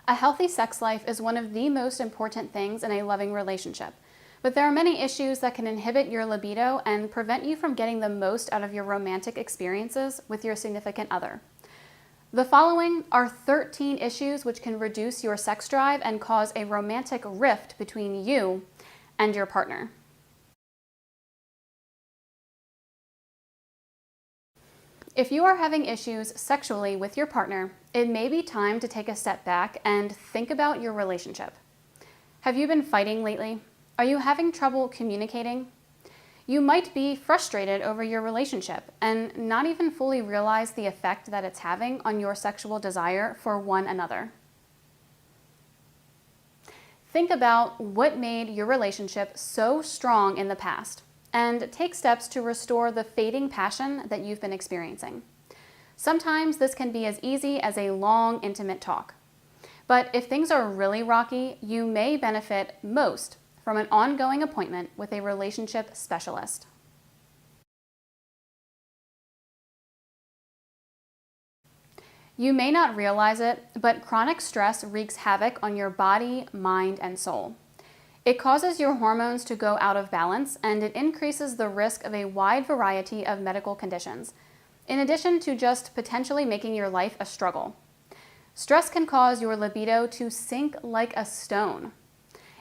A healthy sex life is one of the most important things in a loving relationship, but there are many issues that can inhibit your libido and prevent you from getting the most out of your romantic experiences with your significant other. The following are 13 issues which can reduce your sex drive and cause a romantic rift between you and your partner. If you are having issues sexually with your partner, it may be time to take a step back and think about your relationship. Have you been fighting lately? Are you having trouble communicating? You might be frustrated over your relationship and not even fully realize the effect that it's having on your sexual desire for one another. Think about what made your relationship so strong in the past, and take steps to restore the fading passion that you've been experiencing. Sometimes this can be as easy as a long, intimate talk. But if things are really rocky, you may benefit most from an ongoing appointment with a relationship specialist. You may not realize it, but chronic stress wreaks havoc on your body, mind, and soul. It causes your hormones to go out of balance, and it increases the risk of a wide variety of medical conditions, in addition to just potentially making your life a struggle. Stress can cause your libido to sink like a stone.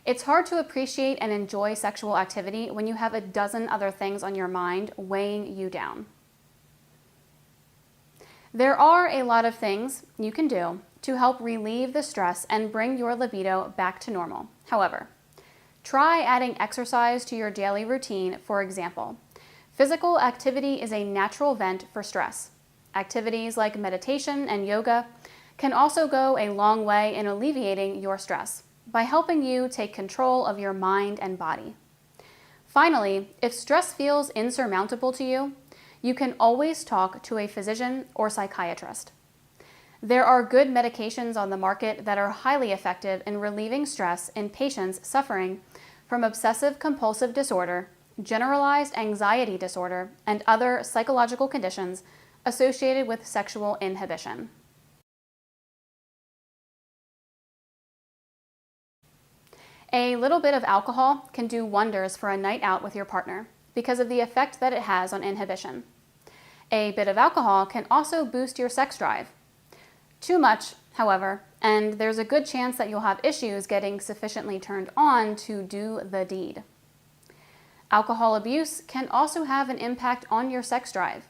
It's hard to appreciate and enjoy sexual activity when you have a dozen other things on your mind weighing you down. There are a lot of things you can do to help relieve the stress and bring your libido back to normal. However, try adding exercise to your daily routine, for example. Physical activity is a natural vent for stress. Activities like meditation and yoga can also go a long way in alleviating your stress by helping you take control of your mind and body. Finally, if stress feels insurmountable to you, you can always talk to a physician or psychiatrist. There are good medications on the market that are highly effective in relieving stress in patients suffering from obsessive-compulsive disorder, generalized anxiety disorder, and other psychological conditions associated with sexual inhibition. A little bit of alcohol can do wonders for a night out with your partner because of the effect that it has on inhibition. A bit of alcohol can also boost your sex drive. Too much, however, and there's a good chance that you'll have issues getting sufficiently turned on to do the deed. Alcohol abuse can also have an impact on your sex drive.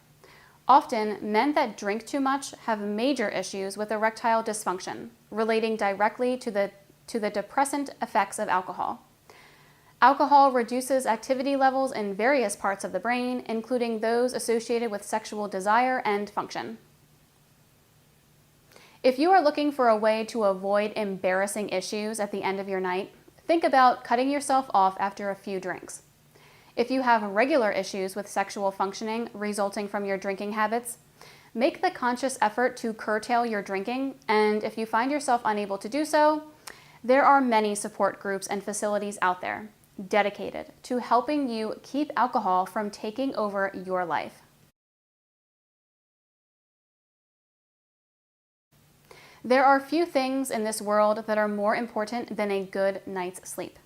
Often, men that drink too much have major issues with erectile dysfunction, relating directly to the depressant effects of alcohol. Alcohol reduces activity levels in various parts of the brain, including those associated with sexual desire and function. If you are looking for a way to avoid embarrassing issues at the end of your night, think about cutting yourself off after a few drinks. If you have regular issues with sexual functioning resulting from your drinking habits, make the conscious effort to curtail your drinking, and if you find yourself unable to do so, there are many support groups and facilities out there dedicated to helping you keep alcohol from taking over your life. There are few things in this world that are more important than a good night's sleep.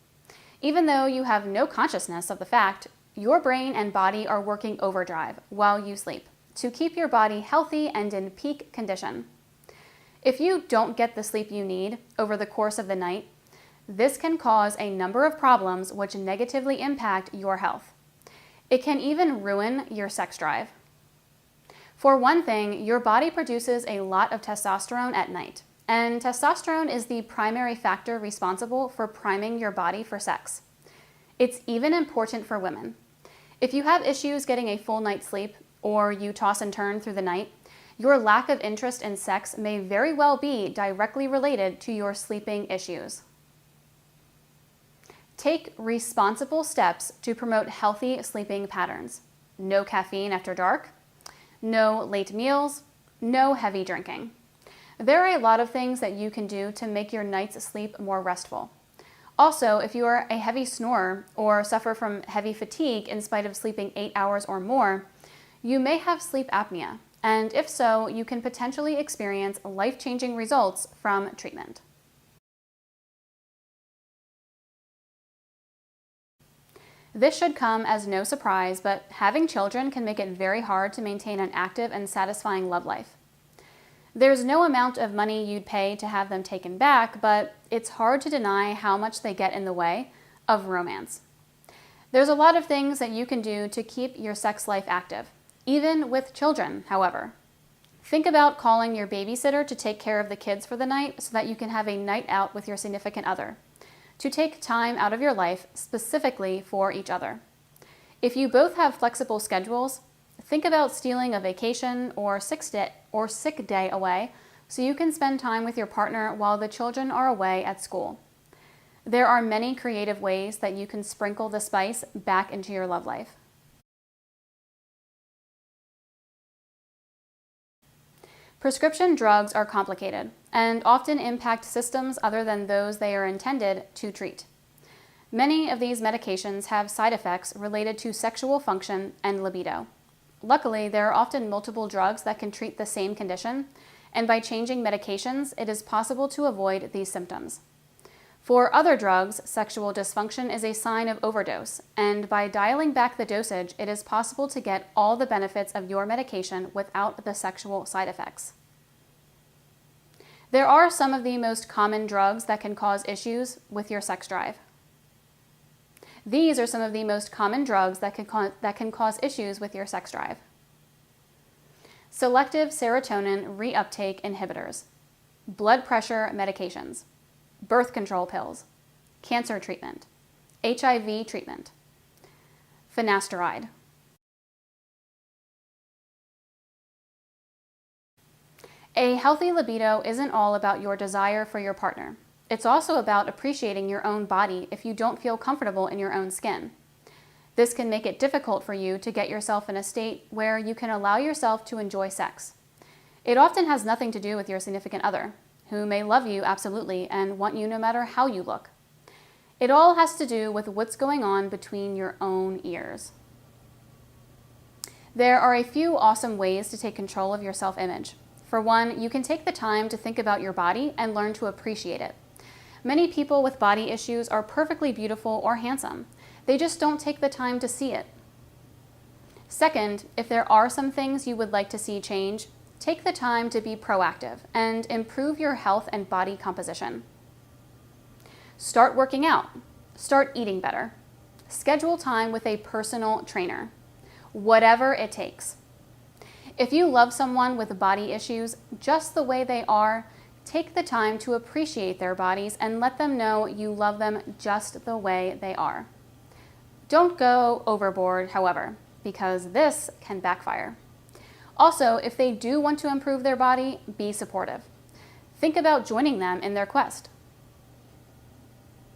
Even though you have no consciousness of the fact, your brain and body are working overdrive while you sleep to keep your body healthy and in peak condition. If you don't get the sleep you need over the course of the night, this can cause a number of problems which negatively impact your health. It can even ruin your sex drive. For one thing, your body produces a lot of testosterone at night, and testosterone is the primary factor responsible for priming your body for sex. It's even important for women. If you have issues getting a full night's sleep, or you toss and turn through the night, your lack of interest in sex may very well be directly related to your sleeping issues. Take responsible steps to promote healthy sleeping patterns. No caffeine after dark, no late meals, no heavy drinking. There are a lot of things that you can do to make your night's sleep more restful. Also, if you are a heavy snorer or suffer from heavy fatigue in spite of sleeping 8 hours or more, you may have sleep apnea, and if so, you can potentially experience life-changing results from treatment. This should come as no surprise, but having children can make it very hard to maintain an active and satisfying love life. There's no amount of money you'd pay to have them taken back, but it's hard to deny how much they get in the way of romance. There's a lot of things that you can do to keep your sex life active, even with children, however. Think about calling your babysitter to take care of the kids for the night so that you can have a night out with your significant other, to take time out of your life specifically for each other. If you both have flexible schedules, think about stealing a vacation or sick day away so you can spend time with your partner while the children are away at school. There are many creative ways that you can sprinkle the spice back into your love life. Prescription drugs are complicated and often impact systems other than those they are intended to treat. Many of these medications have side effects related to sexual function and libido. Luckily, there are often multiple drugs that can treat the same condition, and by changing medications, it is possible to avoid these symptoms. For other drugs, sexual dysfunction is a sign of overdose, and by dialing back the dosage, it is possible to get all the benefits of your medication without the sexual side effects. There are some of the most common drugs that can cause issues with your sex drive. These are some of the most common drugs that can cause issues with your sex drive. Selective serotonin reuptake inhibitors, blood pressure medications, birth control pills, cancer treatment, HIV treatment, finasteride. A healthy libido isn't all about your desire for your partner. It's also about appreciating your own body if you don't feel comfortable in your own skin. This can make it difficult for you to get yourself in a state where you can allow yourself to enjoy sex. It often has nothing to do with your significant other, who may love you absolutely and want you no matter how you look. It all has to do with what's going on between your own ears. There are a few awesome ways to take control of your self-image. For one, you can take the time to think about your body and learn to appreciate it. Many people with body issues are perfectly beautiful or handsome. They just don't take the time to see it. Second, if there are some things you would like to see change, take the time to be proactive and improve your health and body composition. Start working out. Start eating better. Schedule time with a personal trainer. Whatever it takes. If you love someone with body issues just the way they are, take the time to appreciate their bodies and let them know you love them just the way they are. Don't go overboard, however, because this can backfire. Also, if they do want to improve their body, be supportive. Think about joining them in their quest.